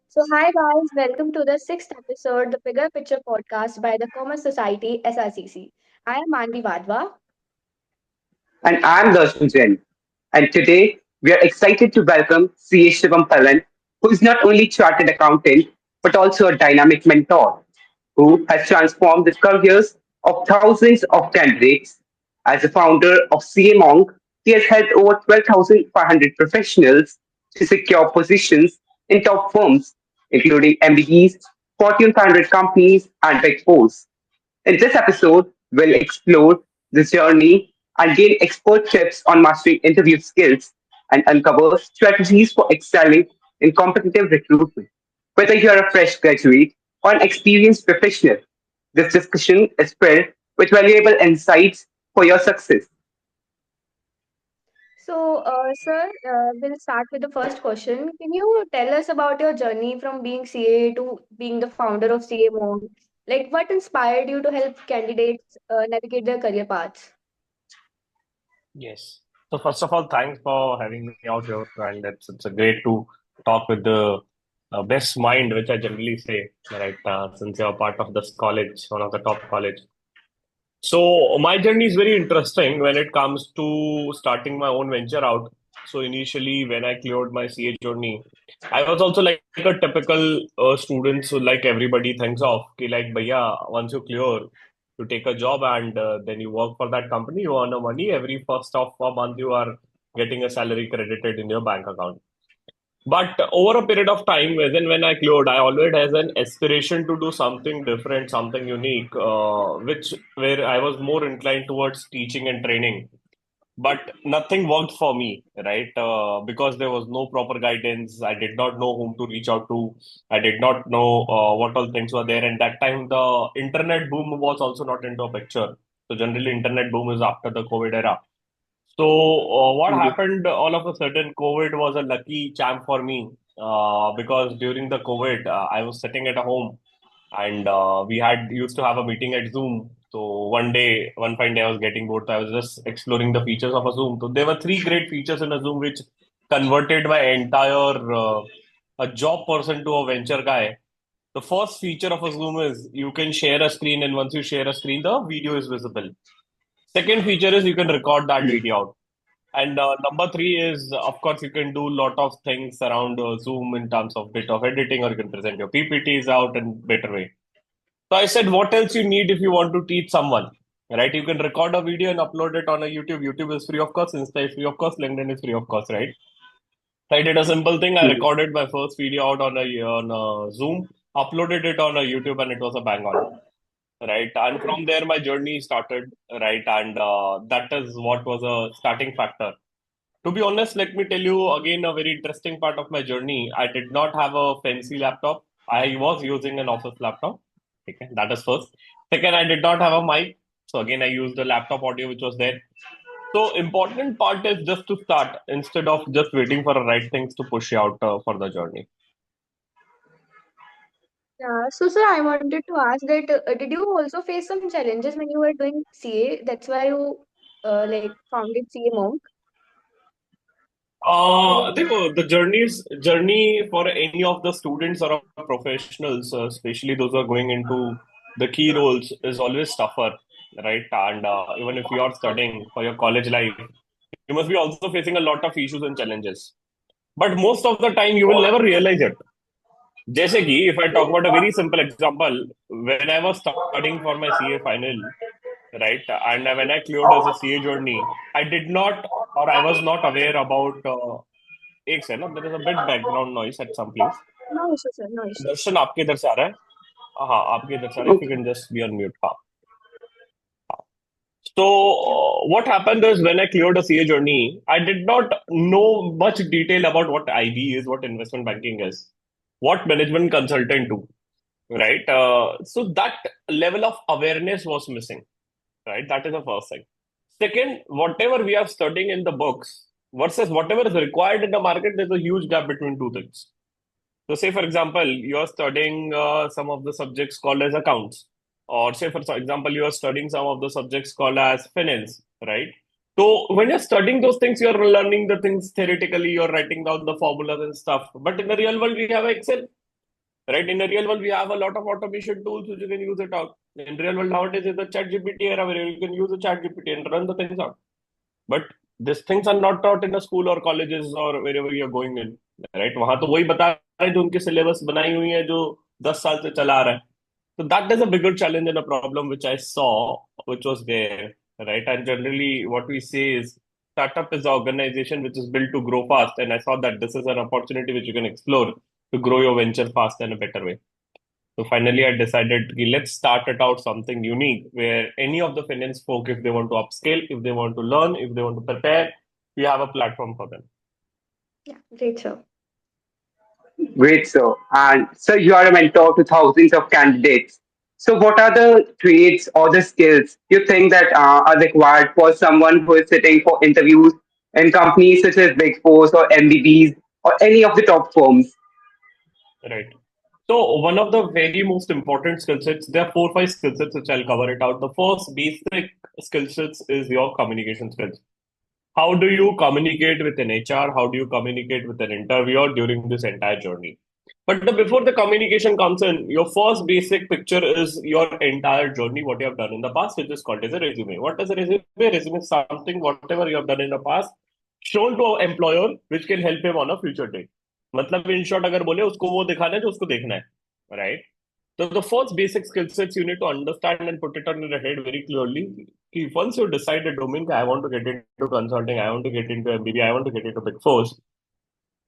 So, hi guys, welcome to the sixth episode, the Bigger Picture podcast by the Commerce Society SRCC. I am Manvi Vadva. And I'm Darshan Jain. And today we are excited to welcome CA Shivam Palan, who is not only chartered accountant but also a dynamic mentor who has transformed the careers of thousands of candidates. As a founder of CA Monk, he has helped over 12,500 professionals to secure positions in top firms, including MBBs, Fortune 500 companies, and Big Fours. In this episode, we'll explore this journey and gain expert tips on mastering interview skills and uncover strategies for excelling in competitive recruitment. Whether you're a fresh graduate or an experienced professional, this discussion is filled with valuable insights for your success. So, sir, we'll start with the first question. Can you tell us about your journey from being CA to being the founder of CA Monk? Like, what inspired you to help candidates navigate their career paths? Yes. So first of all, thanks for having me out here, and it's a great to talk with the best mind, which I generally say, right? Since you're part of this college, one of the top college. So my journey is very interesting when it comes to starting my own venture out. So initially, when I cleared my CA journey, I was also like a typical student. So like everybody thinks of, कि like, bhaiya, once you clear, you take a job and then you work for that company. You earn a money every first of a month. You are getting a salary credited in your bank account. But over a period of time, as in when I cleared, I always has an aspiration to do something different, something unique, which where I was more inclined towards teaching and training. But nothing worked for me, right? Because there was no proper guidance. I did not know whom to reach out to. I did not know what all things were there. And that time, the internet boom was also not into a picture. So generally, internet boom is after the COVID era. So, what Mhm. happened all of a sudden? COVID was a lucky charm for me because during the COVID, I was sitting at a home and we had used to have a meeting at Zoom. So, one fine day, I was getting bored. So I was just exploring the features of a Zoom. So, there were three great features in a Zoom which converted my entire a job person to a venture guy. The first feature of a Zoom is you can share a screen, and once you share a screen, the video is visible. Second feature is you can record that video out. And number three is, of course, you can do a lot of things around Zoom in terms of bit of editing, or you can present your PPTs out in better way. So I said, what else you need if you want to teach someone, right? You can record a video and upload it on a YouTube. YouTube is free of cost. Insta is free of cost. LinkedIn is free of cost, right? So I did a simple thing. I Mhm. recorded my first video out on a Zoom, uploaded it on a YouTube, and it was a bang on, right? And from there, my journey started, right? And that is what was a starting factor. To be honest, let me tell you again a very interesting part of my journey. I did not have a fancy laptop. I was using an office laptop. Okay, that is first. Second, I did not have a mic. So again, I used the laptop audio which was there. So important part is just to start instead of just waiting for the right things to push you out for the journey. Yeah, so sir, I wanted to ask that did you also face some challenges when you were doing CA? That's why you like founded CA Monk. The journey for any of the students or professionals, especially those who are going into the key roles, is always tougher, right? And even if you are studying for your college life, you must be also facing a lot of issues and challenges. But most of the time, you will never realize it. जैसे कि if I talk about a very simple example, when I was studying for my CA final, right? And when I cleared as a CA journey, I did not or I was not aware about एक second ना there is a bit background noise at some place. No issues, sir, no issues. दर्शन आपके इधर से आ रहा है. हाँ आपके इधर से आ रहा है. If you Okay. can just be on mute. हाँ. So what happened is when I cleared a CA journey, I did not know much detail about what IB is, what investment banking is, what management consultant do, right? So that level of awareness was missing, right? That is the first thing. Second, whatever we are studying in the books versus whatever is required in the market, there's a huge gap between two things. So, say for example, you are studying some of the subjects called as accounts, or say for example, you are studying some of the subjects called as finance, right? So, when you're studying those things, you're learning the things theoretically, you're writing down the formulas and stuff. But in the real world, we have Excel. right? In the real world, we have a lot of automation tools which you can use it out. In real world nowadays, is the chat GPT era where you can use the chat GPT and run the things out. But these things are not taught in the school or colleges or wherever you're going in, right? वहां तो वही बता रहे हैं जो उनके syllabus बनाई हुई है जो 10 साल से चला आ रहा है. So that is a bigger challenge and a problem which I saw, which was there, right? And generally, what we say is startup is an organization which is built to grow fast. And I saw that this is an opportunity which you can explore to grow your venture fast in a better way. So finally, I decided let's start it out something unique where any of the finance folk, if they want to upscale, if they want to learn, if they want to prepare, we have a platform for them. Yeah, great, sir. Great, sir. And sir, you are a mentor to thousands of candidates. So, what are the traits or the skills you think that are required for someone who is sitting for interviews in companies such as Big Four or MBBs or any of the top firms? Right. So one of the very most important skill sets, there are 4 5 skill sets which I'll cover it out. The first basic skill sets is your communication skills. How do you communicate with an HR? How do you communicate with an interviewer during this entire journey? But before the communication comes in, your first basic picture is your entire journey, what you have done in the past, which is called as a resume. What is a resume? Resume is something, whatever you have done in the past, shown to an employer, which can help him on a future date. मतलब in short अगर बोले उसको वो दिखाना है जो उसको देखना है, right? So the first basic skill sets you need to understand and put it on your head very clearly. Once you decide a domain, I want to get into consulting, I want to get into MBB, I want to get into Big Fours,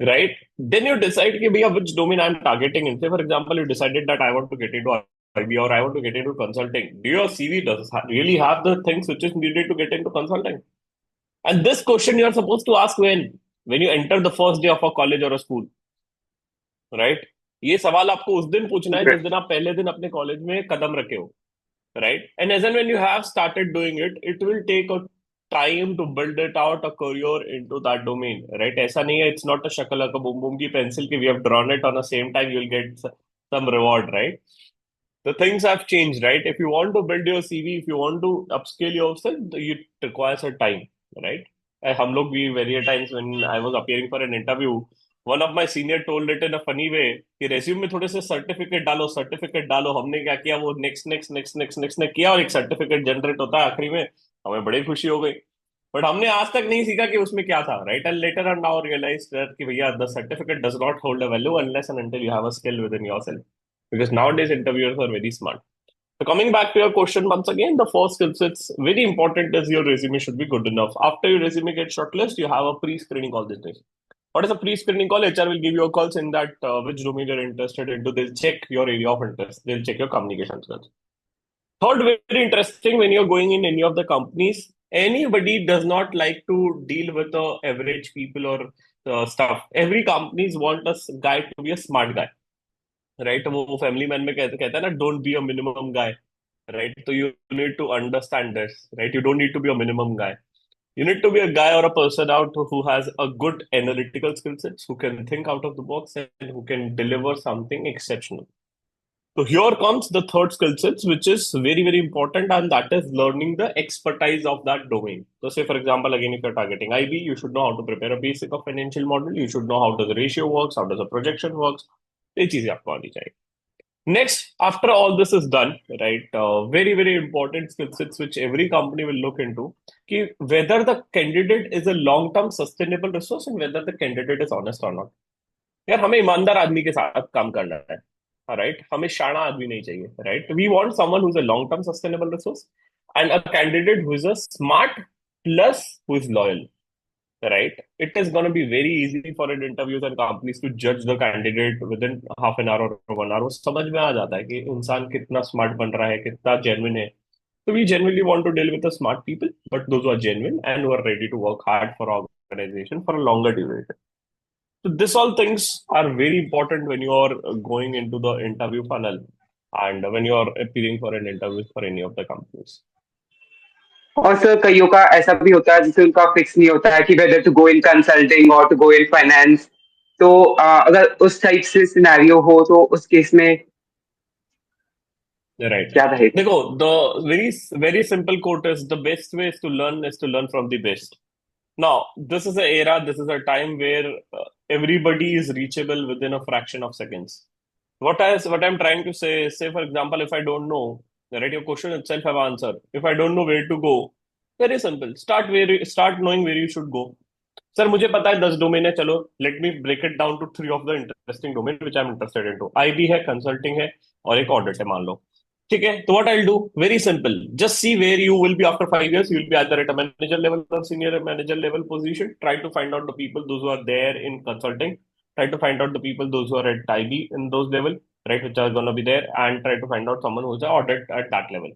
right? Then you decide कि भैया which domain I'm targeting in. Say for example, you decided that I want to get into IB or I want to get into consulting. Do your CV does really have the things which is needed to get into consulting? And this question you are supposed to ask when you enter the first day of a college or a school, right? ये सवाल आपको उस दिन पूछना है जिस दिन आप पहले दिन अपने कॉलेज में कदम रखे हो, right? And as and when you have started doing it, it will take a time to build it out a career into that domain, right? ऐसा नहीं है, it's not a shakalaka boom boom की pencil की we have drawn it on the same time you'll get some reward, right? The things have changed, right? If you want to build your CV, if you want to upskill yourself, it requires a time, right? हम लोग भी various times when I was appearing for an interview, one of my senior told it in a funny way कि resume में थोड़े से certificate डालो. हमने क्या किया, वो नेक्स्ट ने किया और एक सर्टिफिकेट जनरेट होता है आखिरी में. हमें बड़ी खुशी हो गई, बट हमने आज तक नहीं सीखा कि उसमें क्या था, right? And later on now realise कि भैया the certificate does not hold a value unless and until you have a skill within yourself, because nowadays interviewers are very smart. So coming back to your question once again, the first skill sets very important is your resume should be good enough. After your resume gets shortlisted, you have a pre-screening call these days. What is a pre-screening call? HR will give you a call saying that which domain you're interested into. They'll check your area of interest. They'll check your communication skills. Third, very interesting, when you're going in any of the companies, anybody does not like to deal with the average people or stuff. Every companies want a guy to be a smart guy, right? वो family man में कहता है ना, don't be a minimum guy, right? So you need to understand this, right? You don't need to be a minimum guy. You need to be a guy or a person out who has a good analytical skill sets, who can think out of the box and who can deliver something exceptional. So here comes the third skill sets, which is very, very important, and that is learning the expertise of that domain. So say, for example, again, if you're targeting IB, you should know how to prepare a basic of financial model. You should know how does the ratio works, how does the projection works. ये चीजें आपको आनी चाहिए. Next, after all this is done, right, very, very important skill sets which every company will look into, कि whether the candidate is a long-term sustainable resource and whether the candidate is honest or not. यार हमें ईमानदार आदमी के साथ काम करना है, राइट? हमें शाना आदमी नहीं चाहिए, right? We want someone who is a long term sustainable resource and a candidate who is a smart plus who is loyal, right? It is going to be very easy for an interviews and companies to judge the candidate within half an hour or 1 hour. वो समझ में आ जाता है कि इंसान कितना smart बन रहा है, कितना जेन्युइन है. So we genuinely want to deal with the smart people, but those who are genuine and who are ready to work hard for our organization for a longer duration. So this all things are very important when you are going into the interview funnel and when you are appearing for an interview for any of the companies. और sir कईयों का ऐसा भी होता है जिसे उनका fix नहीं होता है कि whether to go in consulting और टू गो इन फाइनेंस. तो अगर उस टाइप से सिनेरियो हो तो उस केस में Right. क्या रहेगा? देखो, the very very simple quote is the best way is to learn from the best. Now, this is an era, this is a time where everybody is reachable within a fraction of seconds. What I'm trying to say is, say for example, if I don't know, right, your question itself have answer. If I don't know where to go, very simple. Start knowing where you should go. Sir मुझे पता है 10 domain है, चलो let me break it down to 3 of the interesting domain which I am interested into. IB है, consulting है, और एक audit है मान लो. ठीक है, तो what I will do, very simple, just see where you will be after 5 years. You will be either at a manager level or senior manager level position. Try to find out the people those who are there in consulting. Try to find out the people those who are at IB in those level, right, which are going to be there, and try to find out someone who's an audit at that level.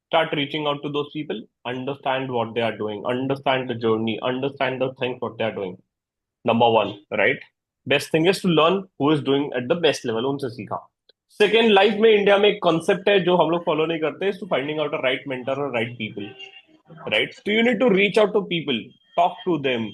Start reaching out to those people, understand what they are doing, understand the journey, understand the things what they are doing. Number one, right? Best thing is to learn who is doing at the best level, उनसे सीखा. Second, life में India में एक concept है जो हम लोग follow नहीं करते, is to finding out a right mentor और right people, right? So you need to reach out to people, talk to them,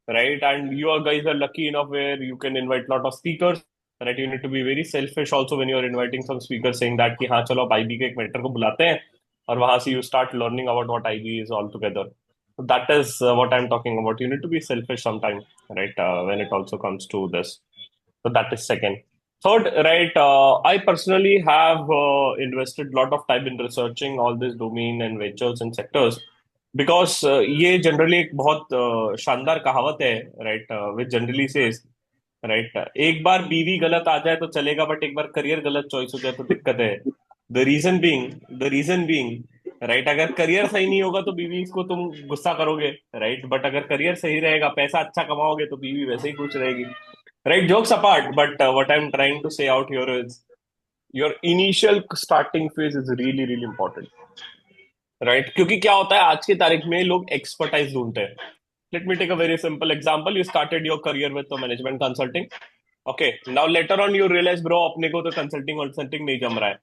right? And you are guys are lucky enough where you can invite a lot of speakers, right? You need to be very selfish also when you are inviting some speakers, saying that कि हाँ चलो आप IB के एक mentor को बुलाते हैं, और वहां से you start learning about what IB is all together. So that is what I'm talking about. You need to be selfish sometime, right? When it also comes to this. So that is second. Third, right, I personally have invested a lot of time in researching all this domain and ventures and sectors, because ये generally एक बहुत शानदार कहावत है, right, which generally says, right, एक बार बीवी गलत आ जाए तो चलेगा, बट एक बार करियर गलत चॉइस हो जाए तो दिक्कत है. द रीजन बीइंग, राइट, अगर करियर सही नहीं होगा तो बीवी को तुम गुस्सा करोगे, राइट, बट अगर करियर सही रहेगा, पैसा अच्छा कमाओगे, तो बीवी वैसे ही खुश रहेगी, right. Jokes apart, but what I am trying to say out here is your initial starting phase is really really important, right. क्योंकि क्या होता है आज की तारीख में लोग एक्सपर्टाइज ढूंढते हैं. Let me take a very simple example. You started your career with management consulting. Okay, now later on you realise bro अपने को तो कंसल्टिंग कंसल्टिंग नहीं जम रहा है.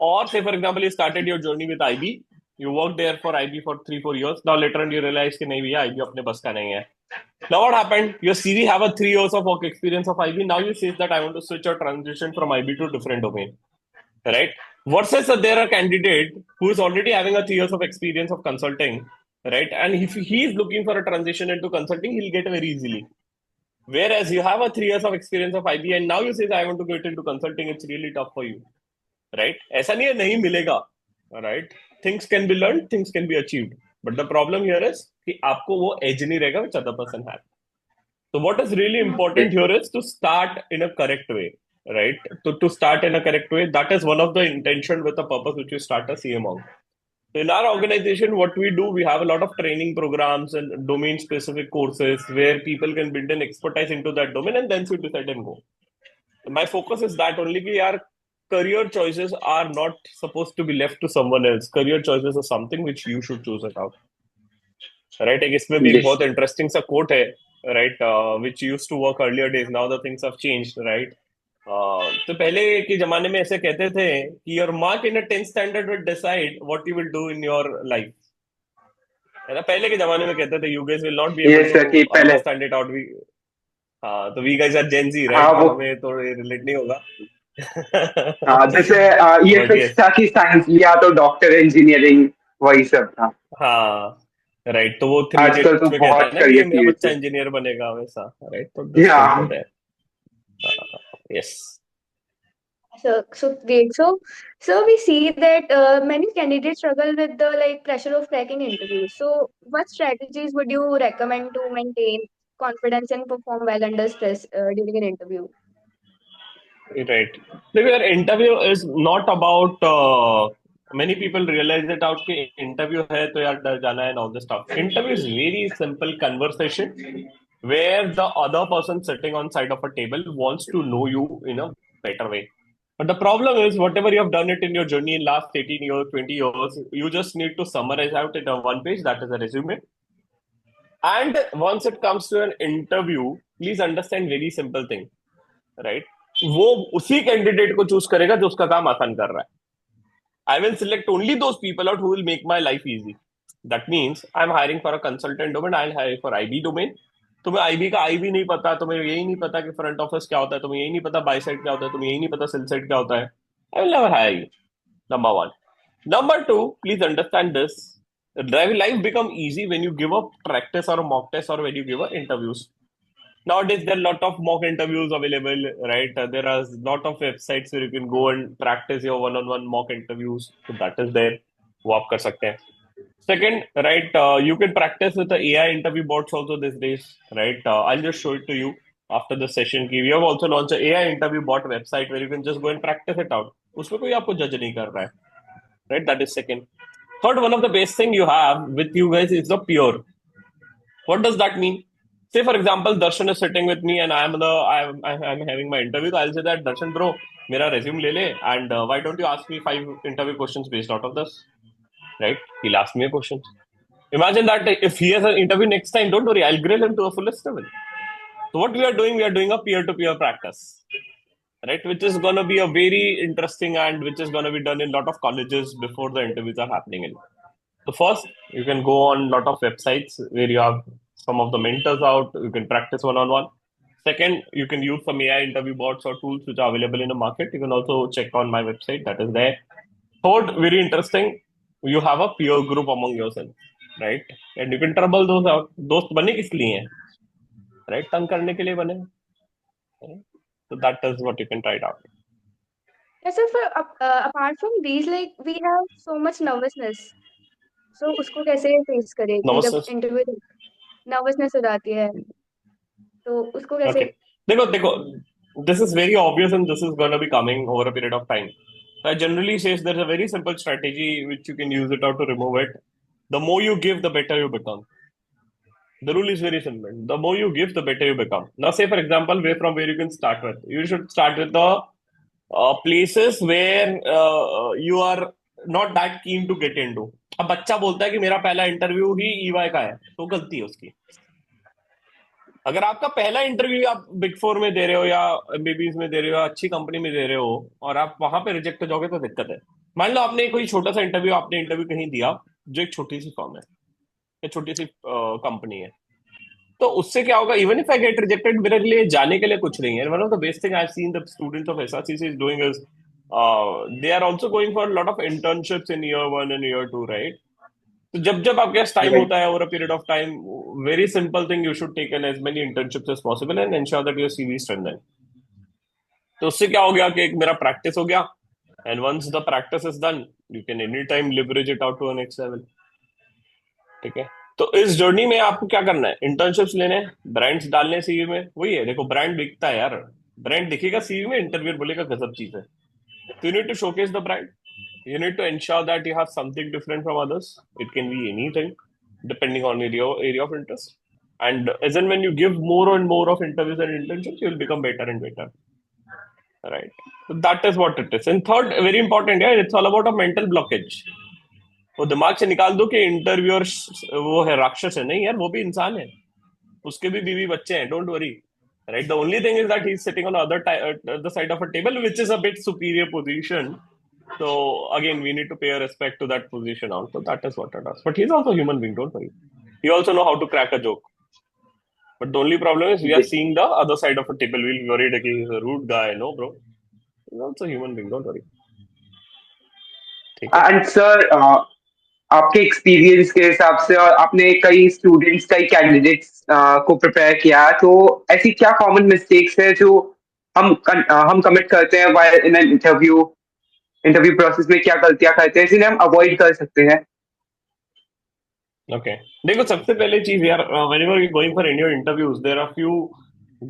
और से for example you started your journey with IB. You work there for IB for 3-4 years. Now later on you realise कि नहीं भैया आईबी अपने बस का नहीं है. Now what happened? Your CV have a 3 years of work experience of IB. Now you say that I want to switch or transition from IB to a different domain, right? Versus there a candidate who is already having a 3 years of experience of consulting, right? And if he is looking for a transition into consulting, he'll get very easily. Whereas you have a 3 years of experience of IB and now you say I want to get into consulting, it's really tough for you, right? ऐसा नहीं है नहीं मिलेगा, right? Things can be learned, things can be achieved, but the problem here is कि आपको वो edge नहीं रहेगा which other person has. So what is really important here is to start in a correct way, right? To start in a correct way, that is one of the intention with the purpose which we start a CMO. So in our organization, what we do, we have a lot of training programs and domain specific courses where people can build an expertise into that domain and then you decide and go. My focus is that only कि यार career choices are not supposed to be left to someone else. Career choices are something which you should choose it out. Right? एक इसमें भी एक Yes. बहुत interesting सा coat है, right, which used to work earlier days. Now the things have changed, right? तो पहले के जमाने में ऐसे कहते थे कि your mark in a 10th standard will decide what you will do in your life. है ना, पहले के जमाने में कहते थे you guys will not be able Yes, to कि पहले understand it out. हाँ, तो we guys are Gen Z, हाँ right? तो वो हमें तो रिलेट नहीं होगा. हाँ जैसे ये But फिक्स yes, था कि साइंस या तो डॉक्टर इंजीनियरिंग वही सब था. हाँ, राइट, तो वो थ्री आजकल तो इडियट्स में कहता है बहुत ना कि ये करियर मेरा चेंज बच्चा है. इंजीनियर बनेगा, वैसा, राइट. तो दिस थिंग्स या are there. Yes. So great. So we see that many candidates struggle with the like pressure of cracking interviews. So what strategies would you recommend to maintain confidence and perform well under stress during an interview? Right. Because your interview is not about many people realize it out कि interview है तो यार डर जाना है and all this stuff. Interview is very simple conversation where the other person sitting on side of a table wants to know you in a better way. But the problem is whatever you have done it in your journey in last 18 years, 20 years, you just need to summarize out in a one page, that is a resume. And once it comes to an interview, please understand very simple thing, right? वो उसी candidate को choose करेगा जो उसका काम आसान कर रहा है. I will select only those people out who will make my life easy. That means I am hiring for a consultant domain, I am hiring for IB domain. तुम्हें आईबी का आईबी नहीं पता, तुम्हें यही नहीं पता कि फ्रंट ऑफिस क्या होता है, तुम्हें यही नहीं पता बाई साइड क्या होता है, तुम्हें यही नहीं पता सेल साइड क्या होता है, I will never hire you. Number one. Number two, please understand this. Life become easy when you give a practice or a mock test or when you give a interviews. Nowadays, there are a lot of mock interviews available, right? There are a lot of websites where you can go and practice your one-on-one mock interviews. So that is there. वो आप कर सकते हैं. Second, right, you can practice with the AI interview bots also these days, right? I'll just show it to you after the session. We have also launched an AI interview bot website where you can just go and practice it out. उसमें कोई आपको judge नहीं कर रहा है, right? That is second. Third, one of the best thing you have with you guys is the peer. What does that mean? Say, for example, Darshan is sitting with me and I'm having my interview. So I'll say that Darshan, bro, मेरा resume ले ले and why don't you ask me 5 interview questions based out of this, right? He'll ask me a question. Imagine that if he has an interview next time, don't worry, I'll grill him to a fullest level. So what we are doing a peer-to-peer practice, right? Which is going to be a very interesting and which is going to be done in a lot of colleges before the interviews are happening in. So first, you can go on a lot of websites where you have some of the mentors out. You can practice one-on-one. Second, you can use some AI interview bots or tools which are available in the market. You can also check on my website, that is there. Third, very interesting, you have a peer group among yourself, right? And you can trouble those out. दोस्त बने किस लिए हैं, right? तंग करने के लिए बने, right? So that is what you can try it out. Yes, sir. Apart from these, like we have so much nervousness. So उसको कैसे face करें कि जब Nervousness. interview nervousness हो जाती है, तो उसको कैसे? Okay. देखो, this is very obvious and this is going to be coming over a period of time. So I generally say there's a very simple strategy which you can use it out to remove it. The more you give, the better you become. The rule is very simple. The more you give, the better you become. Now, say for example, where you can start with. You should start with the places where you are not that keen to get into. अब बच्चा बोलता है कि मेरा पहला interview ही EY का है, तो गलती है उसकी. अगर आपका पहला इंटरव्यू आप बिग फोर में दे रहे हो या एमबीबीएस में दे रहे हो, अच्छी कंपनी में दे रहे हो और आप वहां पे रिजेक्ट हो जाओगे तो दिक्कत है. मान लो आपने कोई छोटा सा आपने इंटरव्यू कहीं दिया जो एक छोटी सी फर्म है या छोटी सी कंपनी है, तो उससे क्या होगा? Even if I get rejected, मेरे लिए जाने के लिए कुछ नहीं है. One of the best thing I have seen the students of SRCC is doing is they are also going for lot of internships in year 1 and year 2, right? तो जब आपके पास टाइम Right. होता है over a period of time, very simple thing, you should take in as many internships as possible and ensure that your CV strengthen. तो उससे क्या हो गया कि एक मेरा प्रैक्टिस हो गया, and once the practice is done, you can any time leverage it out to a next level. ठीक है, तो इस जर्नी में आपको क्या करना है? इंटर्नशिप्स लेने, ब्रांड्स डालने सीवी में. वही है, देखो ब्रांड बिकता है यार, ब्रांड दिखेगा सीवी में, इंटरव्यूअर बोलेगा गजब चीज है. So you need to showcase the brand. You need to ensure that you have something different from others. It can be anything, depending on your area of interest. And as and when you give more and more of interviews and internships, you will become better and better. Right. So that is what it is. And third, very important, yeah, it's all about a mental blockage. वो दिमाग से निकाल दो कि interviewer वो है, राक्षस है. नहीं यार, वो भी इंसान है, उसके भी बीवी बच्चे हैं. Don't worry, right? The only thing is that he's sitting on the side of a table, which is a bit superior position. So again, we need to pay a respect to that position also. That is what it is. But he's also a human being. Don't worry. He also know how to crack a joke. But the only problem is we are seeing the other side of a table. We'll be worried that he's a rude guy. No, bro. He's also a human being. Don't worry. ठीक है. And sir, आपके experience के हिसाब से और आपने कई students, कई कैंडिडेट्स को प्रिपेयर किया, तो ऐसी क्या कॉमन मिस्टेक्स है जो हम कमिट करते हैं while in an interview process में? क्या गलतियां करते हैं जिन्हें हम अवॉइड कर सकते हैं? Okay. देखो, सबसे पहले चीज यार, whenever you're going for any interviews, there are few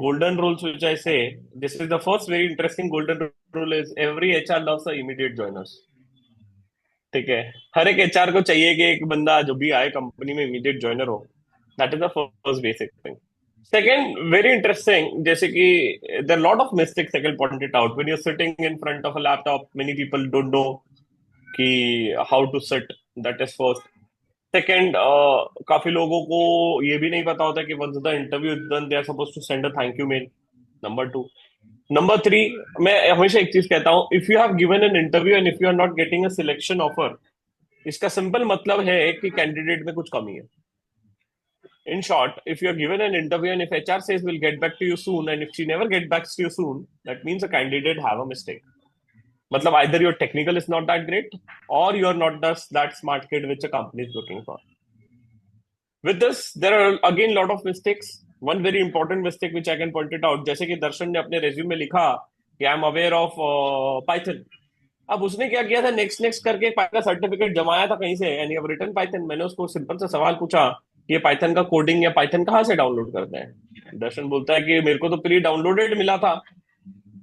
golden rules which I say. This is the first very interesting golden rule is every HR loves the immediate joiners. ठीक है, हर एक एचआर को चाहिए कि एक बंदा जो भी आए कंपनी में इमीडिएट जॉइनर हो. That is the first basic thing. Second, very interesting, जैसे कि there are lot of mistakes I can point it out when you are sitting in front of a laptop. Many people don't know कि how to sit. That is first. Second, काफी लोगों को ये भी नहीं पता होता कि once the interview is done, they are supposed to send a thank you mail. Number 2. Number 3, मैं हमेशा एक चीज कहता हूँ, if you have given an interview and if you are not getting a selection offer, इसका simple मतलब है कि कैंडिडेट में कुछ कमी है. In short, if you are given an interview and if HR says we'll get back to you soon, and if she never get back to you soon, that means a candidate have a mistake. मतलब either your technical is not that great or you are not that smart kid which a company is looking for. With this, there are again a lot of mistakes. One very important mistake which I can point it out, जैसे कि दर्शन ने अपने resume में लिखा कि I am aware of Python. अब उसने क्या किया था, नेक्स्ट नेक्स्ट करके एक पाइथन का सर्टिफिकेट जमाया था कहीं से, and you have written Python. मैंने उसको सिंपल सा सवाल पूछा कि ये पाइथन का कोडिंग या पाइथन कहाँ से डाउनलोड करते हैं? दर्शन बोलता है कि मेरे को तो प्री डाउनलोडेड मिला था,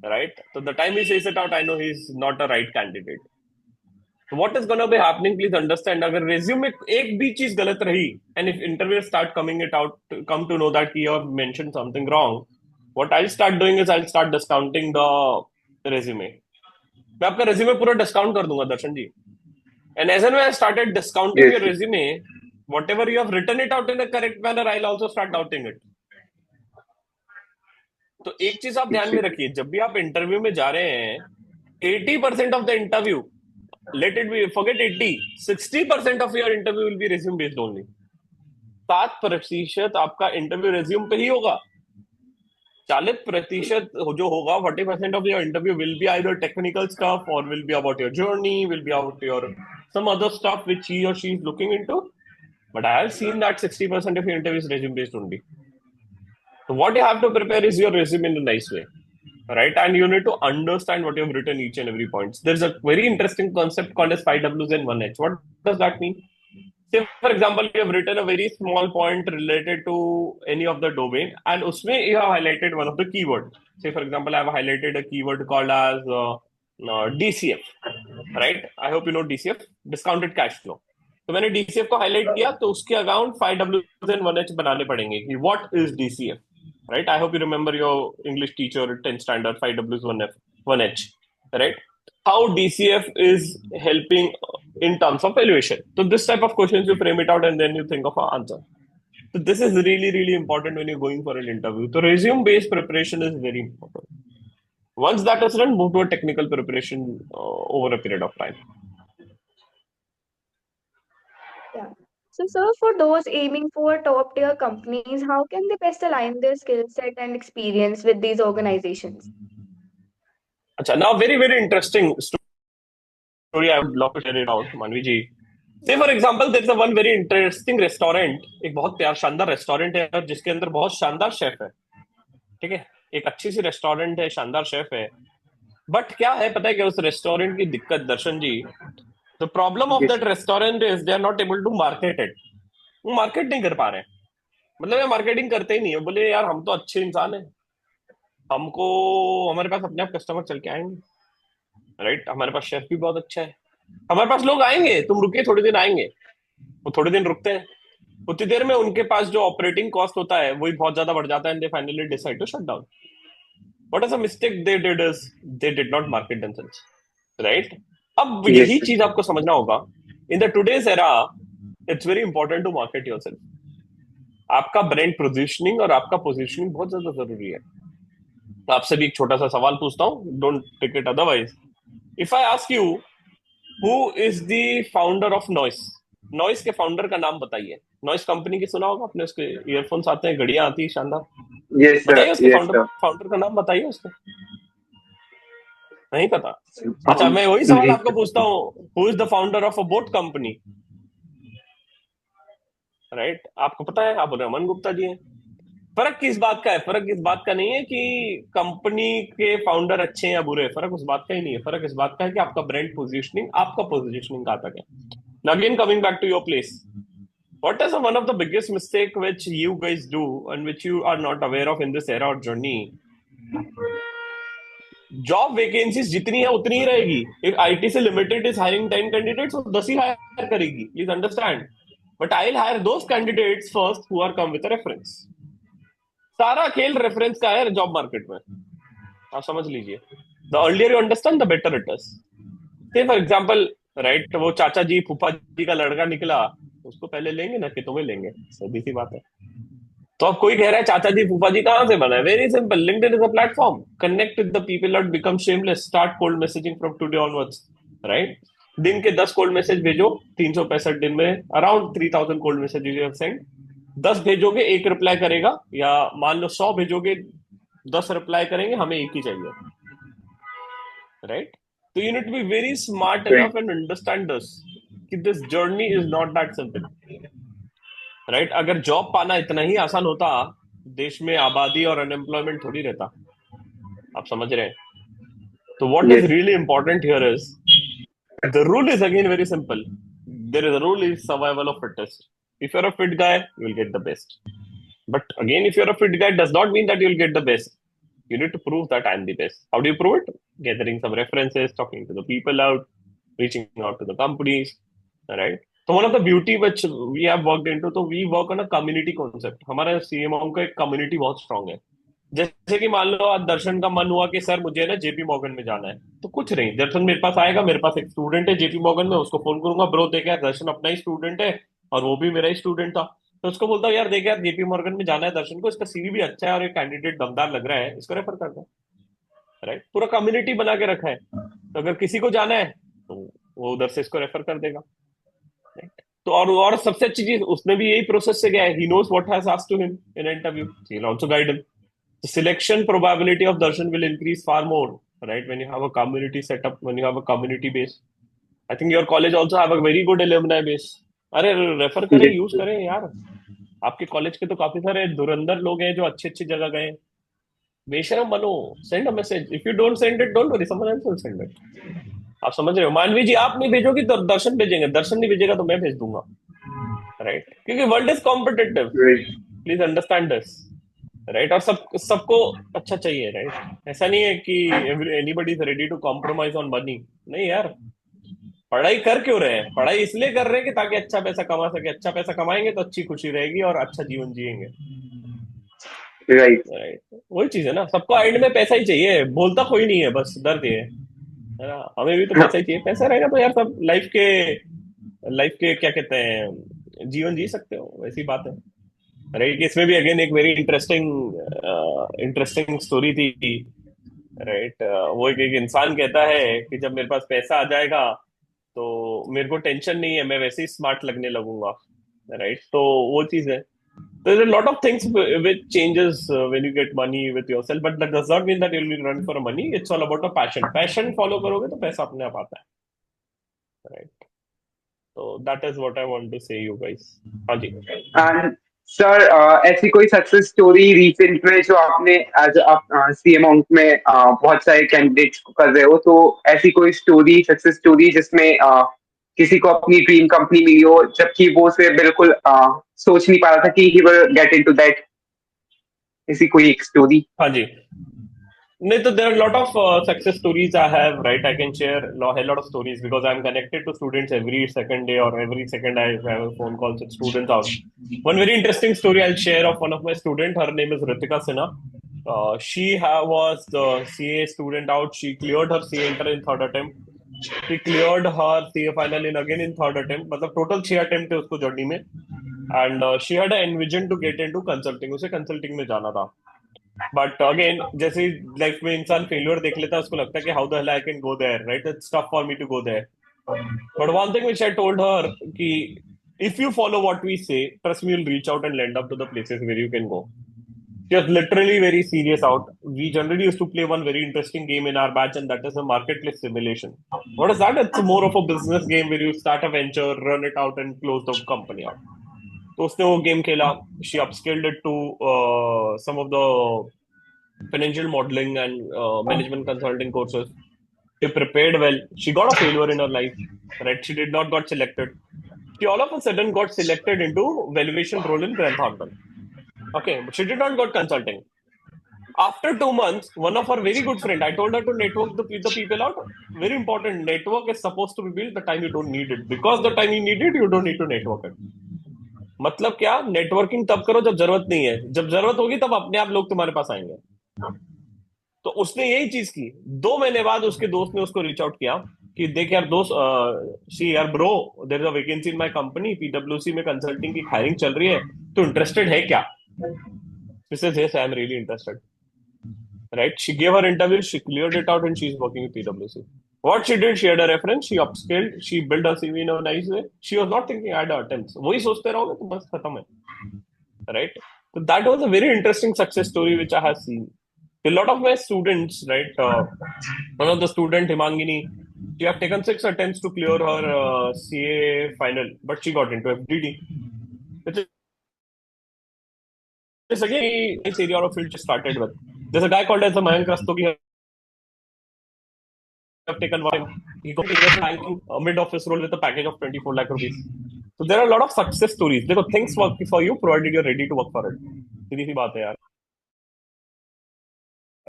राइट? तो the time he says it out, I know he is not a right candidate. What is gonna be happening, please understand, अगर रेज्यूम में एक भी चीज गलत रही, and if interview start coming it out, come to know that you have mention something wrong, what I start doing is I start discounting the resume. मैं आपका resume पूरा डिस्काउंट कर दूंगा Darshan ji. And as an I started discounting Yes, your resume, whatever you have written it out in a correct manner, I will also start doubting it. तो एक चीज आप ध्यान में yes, रखिए, जब भी आप इंटरव्यू में जा रहे हैं, 80% of the interview, let it be forget 80, 60% of your interview will B resume based only. 7% आपका इंटरव्यू रिज्यूम पे ही होगा। 40% जो होगा, 40% of your interview will be either technical stuff और will be about your journey, will be about your some other stuff which he or she is looking into. But I have seen that 60% of your interview is resume based only. So what you have to prepare is your resume in a nice way, right? And you need to understand what you have written each and every point. There's a very interesting concept called as 5Ws and 1H. What does that mean? Say, for example, you have written a very small point related to any of the domain, and usme you have highlighted one of the keywords. Say, for example, I have highlighted a keyword called as DCF, right? I hope you know DCF, discounted cash flow. तो मैंने DCF को highlight किया, तो उसके account 5Ws and 1H बनाने पड़ेंगे कि what is DCF, right? I hope you remember your English teacher 10th standard 5Ws 1H, right? How DCF is helping in terms of valuation. So this type of questions you frame it out and then you think of an answer. So this is really, really important when you're going for an interview. So resume-based preparation is very important. Once that is done, move to a technical preparation over a period of time. Yeah. So, sir, for those aiming for top tier companies, how can they best align their skill set and experience with these organizations? Achha, now very, very interesting story. I would love to share it out, Manvi ji. Say for example, there's a one very interesting restaurant. एक बहुत प्यार शानदार restaurant है और जिसके अंदर बहुत शानदार शेफ है, ठीक है? एक अच्छी सी रेस्टोरेंट है, शानदार शेफ है। बट क्या है पता है क्या उस रेस्टोरेंट की दिक्कत, Darshan ji? The problem of yes, that restaurant is they are not able to market it. वो मार्केट नहीं कर पा रहे हैं, मतलब ये मार्केटिंग करते ही नहीं है। बोले यार हम तो अच्छे इंसान हैं, हमको हमारे पास अपने आप कस्टमर चल के आएंगे, राइट? हमारे पास शेफ भी बहुत अच्छा है, हमारे पास लोग आएंगे, तुम रुकिए थोड़े दिन आएंगे। वो थोड़े दिन रुकते हैं, उतनी देर में उनके पास जो ऑपरेटिंग कॉस्ट होता है वही बहुत ज्यादा बढ़ जाता है, and they finally decide to shut down. What is a mistake they did is they did not market themselves, right? अब yes, यही चीज आपको समझना होगा, in the today's era it's very important to market yourself. आपका brand positioning और आपका positioning बहुत ज्यादा जरूरी है। तो आपसे भी एक छोटा सा सवाल पूछता हूँ, don't take it otherwise. If I ask you who is the founder of Noise, Noise के फाउंडर का नाम बताइए। नॉइस कंपनी की सुना होगा आपने, उसके ईयरफोन्स आते हैं, घड़ियां आती है शानदार। yes, बताइए sir, उसके yes, फाउंडर sir. फाउंडर का नाम बताइए उसके। नहीं पता? अच्छा, Um, मैं वही सवाल नहीं, आपको पूछता हूँ, who is the founder of a boat company, right? आपको पता है, आप बोले अमन गुप्ता जी हैं। फर्क किस बात का है? फर्क इस बात का नहीं है कि कंपनी के फाउंडर अच्छे हैं या बुरे, फर्क उस बात का ही नहीं है। फर्क इस बात का है कि आपका ब्रांड पोजीशनिंग, आपका पोजीशनिंग कहाँ तक है। Again coming back to your place, what is one of the biggest mistake which you guys do and which you are not aware of in this era or journey? Job vacancies जितनी है उतनी ही रहेगी। एक IT से limited is hiring 10 candidates, वो 10 ही hire करेगी, please understand. But I will hire those candidates first who are come with reference. सारा खेल रेफरेंस का है जॉब मार्केट में, आप समझ लीजिए। The earlier you understand the better it is. से फॉर एग्जाम्पल, राइट, वो चाचा जी फूफा जी का लड़का निकला, उसको पहले लेंगे ना कि तुम्हें लेंगे? सीधी सी बात है। तो अब कोई कह रहा है चाचा जी फूफा जी कहाँ से बना है? Very simple, LinkedIn is a platform, connect with the people और become shameless, start cold messaging from today onwards, right? दिन के 10 कोल्ड मैसेज भेजो, 365 दिन में around 3000 cold message you send. 10 भेजोगे, एक रिप्लाई करेगा, या मान लो 100 भेजोगे, 10 रिप्लाई करेंगे, हमें एक ही चाहिए, राइट? तो you need to be very smart right, enough and understand this कि this journey is not that simple, right? अगर जॉब पाना इतना ही आसान होता देश में आबादी और अनएम्प्लॉयमेंट थोड़ी रहता। आप समझ रहे हैं? तो what is Yes. Really important here is the rule is again very simple. There is a rule is survival of fittest. If you're a fit guy, you will get the best. But again, if you're a fit guy, does not mean that you'll get the best. You need to prove that I'm the best. How do you prove it? Gathering some references, talking to the people out, reaching out to the companies. All right. So one of the beauty which we have worked into, so we work on a community concept. हमारा CMO का एक community बहुत strong है. जैसे कि मान लो आज दर्शन का मन हुआ कि सर मुझे ना जेपी मॉर्गन में जाना है, तो कुछ नहीं, दर्शन मेरे पास आएगा, मेरे पास एक स्टूडेंट है जेपी मॉर्गन में, उसको फोन करूंगा, ब्रो देख यार दर्शन अपना ही स्टूडेंट है और वो भी मेरा ही स्टूडेंट था, तो उसको बोलता हूँ यार देख यार जेपी मॉर्गन में जाना है दर्शन को, इसका सीवी भी अच्छा है और ये कैंडिडेट दमदार लग रहा है, इसको रेफर करता है। राइट, पूरा कम्युनिटी बना के रखा है, तो अगर किसी को जाना है तो वो उधर से इसको रेफर कर देगा। राइट, तो और सबसे अच्छी चीज उसने भी यही प्रोसेस से गया है, he knows what has asked to him in interview, he will also guide him. The selection probability of darshan will increase far more, right, when you have a community setup, when you have a community base. I think your college also have a very good alumni base. अरे refer करें, Yes. Use करें यार, आपके college के तो काफी सारे धुरंधर लोग हैं जो अच्छी अच्छी जगह गए। बेशरम बनो, send a message, if you don't send it don't worry, someone else will send it. आप समझ रहे हो? मानवी जी आप नहीं भेजोगी तो दर्शन भेजेंगे, दर्शन नहीं भेजेगा तो मैं भेज दूंगा। राइट, क्योंकि world is competitive, Right. Please understand this. Right, और सबको अच्छा चाहिए। राइट, ऐसा नहीं है कि anybody is ready to compromise on money, नहीं यार। पढ़ाई कर क्यों रहे हैं? पढ़ाई इसलिए कर रहे हैं कि ताकि अच्छा पैसा कमा सके, अच्छा पैसा कमाएंगे तो अच्छी खुशी रहेगी और अच्छा जीवन जिएंगे। Right. राइट, वही चीज है ना, सबको एंड में पैसा ही चाहिए, बोलता कोई नहीं है, बस दर्द ये है ना, हमें भी तो पैसा ही चाहिए, पैसा रहेगा तो यार सब लाइफ के क्या कहते हैं जीवन जी सकते हो, वैसी बात है। राइट, इसमें भी अगेन एक वेरी इंटरेस्टिंग स्टोरी थी। राइट, वो एक इंसान कहता है कि जब मेरे पास पैसा आ जाएगा तो मेरे को टेंशन नहीं है, मैं वैसे ही स्मार्ट लगने लगूंगा। राइट, तो वो चीज है। There's a lot of things which changes when you get money with yourself, but that does not mean that you'll run for money. It's all about a passion. Passion follow करोगे तो पैसा अपने आप आता है। राइट, तो that is what I want to say you guys। हाँ जी। And sir ऐसी कोई सक्सेस स्टोरी रिसेंट में जो आपने एज आप सीएम में बहुत सारे कैंडिडेट्स को कर रहे हो, तो ऐसी कोई स्टोरी, सक्सेस स्टोरी जिसमें किसी को अपनी ड्रीम कंपनी मिली हो जबकि वो उसे बिल्कुल सोच नहीं पा रहा था कि he will get into that, ऐसी कोई एक स्टोरी? हाँ जी। नहीं तो there are a lot of success stories I have, right? I can share a lot of stories because I'm connected to students every second day or every second I have a phone calls with students out. One very interesting story I'll share of one of my student. Her name is Ritika Sinha. Was the CA student out. She cleared her CA inter in third attempt. She cleared her CA final in again in third attempt. मतलब total 6 attempt थे उसको journey में. And she had envisioned to get into consulting. उसे consulting में जाना था. But again जैसे life में इंसान फेल्योर देख लेता है, उसको लगता है कि how the hell I can go there, right, it's tough for me to go there. But one thing which I told her कि if you follow what we say, trust me, you'll reach out and land up to the places where you can go. She was literally very serious out. We generally used to play one very interesting game in our batch, and that is a marketplace simulation. What is that? It's more of a business game where you start a venture, run it out, and close the company out. तो उसने वो game खेला, she upskilled it to some of the financial modeling and management consulting courses. She prepared well. She got a failure in her life, right? She did not got selected. She all of a sudden got selected into valuation role in Grant Thornton. Okay, but she did not got consulting. After 2 months, one of her very good friend, I told her to network the people out. Very important. Network is supposed to be built the time you don't need it. Because the time you need it, you don't need to network it. मतलब क्या, networking तब करो जब जरूरत नहीं है, जब जरूरत होगी तब अपने आप लोग तुम्हारे पास आएंगे। तो उसने यही चीज की। 2 महीने बाद उसके दोस्त ने उसको रीच आउट किया कि देख यार दोस्त, सी यार bro, there is a vacancy in my company, पीडब्ल्यूसी में कंसल्टिंग की हायरिंग चल रही है, तो इंटरेस्टेड है क्या? Says yes, I am really interested. Right, she gave her interview, she cleared it out, and she's working with PwC. What she did, she had a reference, she upscaled, she built her CV in a nice way. She was not thinking I had attempts. वही सोचते रहोगे तो बस खत्म है। Right, so that was a very interesting success story which I have seen. A lot of my students, right, one of the student Himangini, she have taken 6 attempts to clear her CA final, but she got into FDD, which It's again this area of field just started with. There's a guy called as the Mayank Rastogi have taken one. He got investment banking mid office role with a package of 24 lakh rupees. So there are a lot of success stories. देखो things work for you provided you're ready to work for it. सीधी सी बात है यार.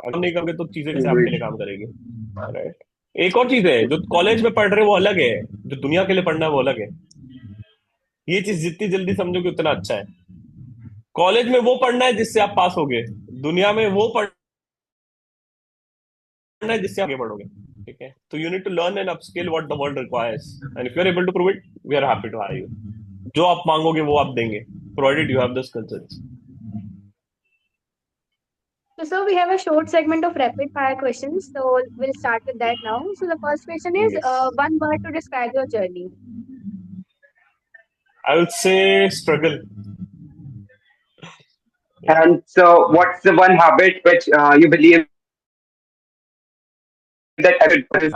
अगर नहीं करोगे तो चीजें कैसे आपके लिए काम करेगी. Right. एक और चीज है जो कॉलेज में पढ़ रहे हो वो अलग है, जो दुनिया के लिए पढ़ना है वो अलग है. ये चीज जितनी जल्दी समझोगे उतना अच्छा है. कॉलेज में वो पढ़ना है जिससे आप पास होगे, दुनिया में वो पढ़ना है जिससे आप आगे बढ़ोगे. ठीक है, तो you need to learn and upskill what the world requires and if you are able to prove it we are happy to hire you. जो आप मांगोगे वो आप देंगे provided you have the skills. So, sir, we have a short segment of rapid fire questions. So, we'll start with that now. So, the first question is Yes, one word to describe your journey. I would say struggle. Yeah, And so, what's the one habit which you believe that everyone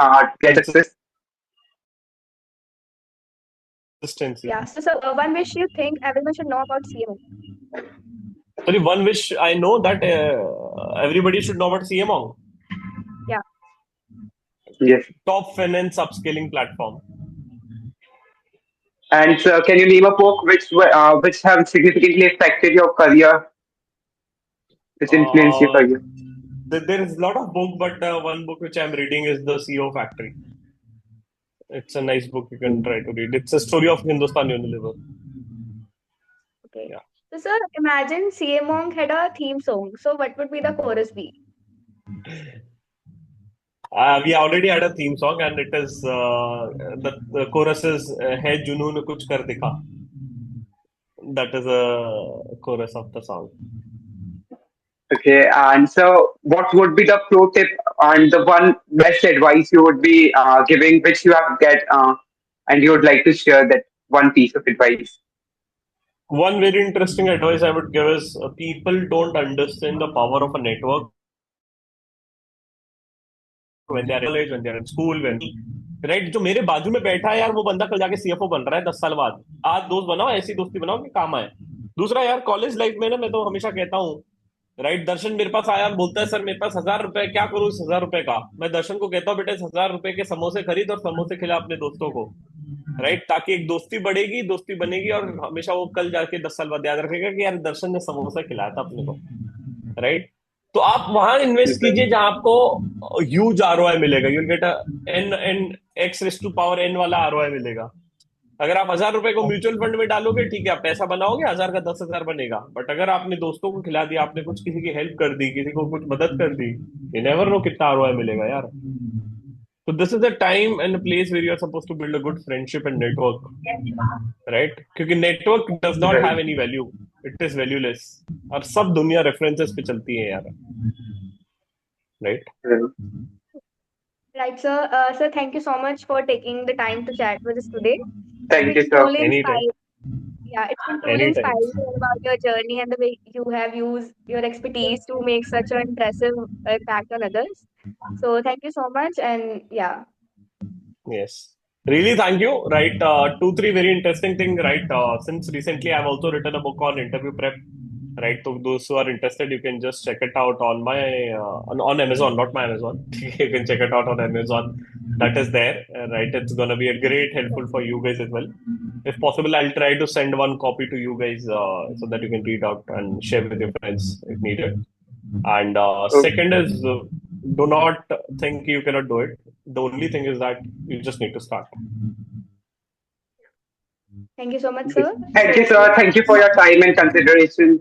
get success? consistency. Yeah. So, one wish you think everyone should know about CMO. Sorry, one wish I know that everybody should know about CMO. Yeah. Yes. Top finance upscaling platform. And so, can you name a book which have significantly affected your career, which influenced your Uh, career? there is a lot of book, but one book which I'm reading is the CEO Factory. It's a nice book you can try to read. It's a story of Hindustan Unilever. Okay. Yeah. So, sir, imagine CA Monk had a theme song. So, what would be the chorus be? We already had a theme song, and it is the chorus is "Hai Junoon kuch kar dikha." That is a chorus of the song. Okay, and so what would be the pro tip and the one best advice you would be giving, which you have get, and you would like to share that one piece of advice? One very interesting advice I would give is people don't understand the power of a network when they are in college, when they are in school, when right. जो मेरे बाजू में बैठा है यार वो बंदा कल जाके सीएफओ बन रहा है 10 साल बाद. आज दोस्त बनाओ, ऐसी दोस्ती बनाओ कि काम आए. दूसरा यार कॉलेज लाइफ में ना मैं तो हमेशा कहता हूँ, राइट, दर्शन मेरे पास आया बोलता है सर मेरे पास 1,000 रुपए, क्या करूँ इस 1,000 रुपए का. मैं दर्शन को कहता हूँ बेटा इस 1,000 रुपए के समोसे खरीद और समोसे खिला अपने दोस्तों को, राइट, ताकि एक दोस्ती बढ़ेगी, दोस्ती बनेगी और हमेशा वो कल जाके 10 साल बाद याद रखेगा कि यार दर्शन ने समोसा खिलाया था अपने को, राइट. तो आप वहां इन्वेस्ट कीजिए जहां आपको ह्यूज आरओआई मिलेगा. You'll get an n x raise to power n वाला आरओआई मिलेगा. अगर आप 1,000 रुपए को म्यूचुअल फंड में डालोगे ठीक है आप पैसा बनाओगे, 1,000 का 10,000 बनेगा. बट अगर आपने दोस्तों को खिला दिया, आपने कुछ किसी की हेल्प कर दी, किसी को कुछ मदद कर दी, यू नेवर नो कितना आरओआई मिलेगा यार. तो this is the time and place where you are suppose to build a good friendship and network, right. क्योंकि network does not Right. Have any value, it is valueless. और सब दुनिया references पे चलती है यार, right. Right. Right, sir. Sir, thank you so much for taking the time to chat with us today. Thank you, It's sir. truly Anytime, inspiring. Yeah, it's been truly anytime. inspiring to hear about your journey and the way you have used your expertise to make such an impressive impact on others. So thank you so much, and yeah, Yes. Really, thank you. Right. Two, three very interesting things. Right. Since recently, I've also written a book on interview prep. Right. So those who are interested, you can just check it out on my on Amazon, not my Amazon. You can check it out on Amazon. That is there. Right. It's gonna be a great helpful for you guys as well. If possible, I'll try to send one copy to you guys so that you can read out and share with your friends if needed. And Okay. second is do not think you cannot do it. The only thing is that you just need to start. thank you so much, sir. Thank you, So sir. Thank you for your time and consideration.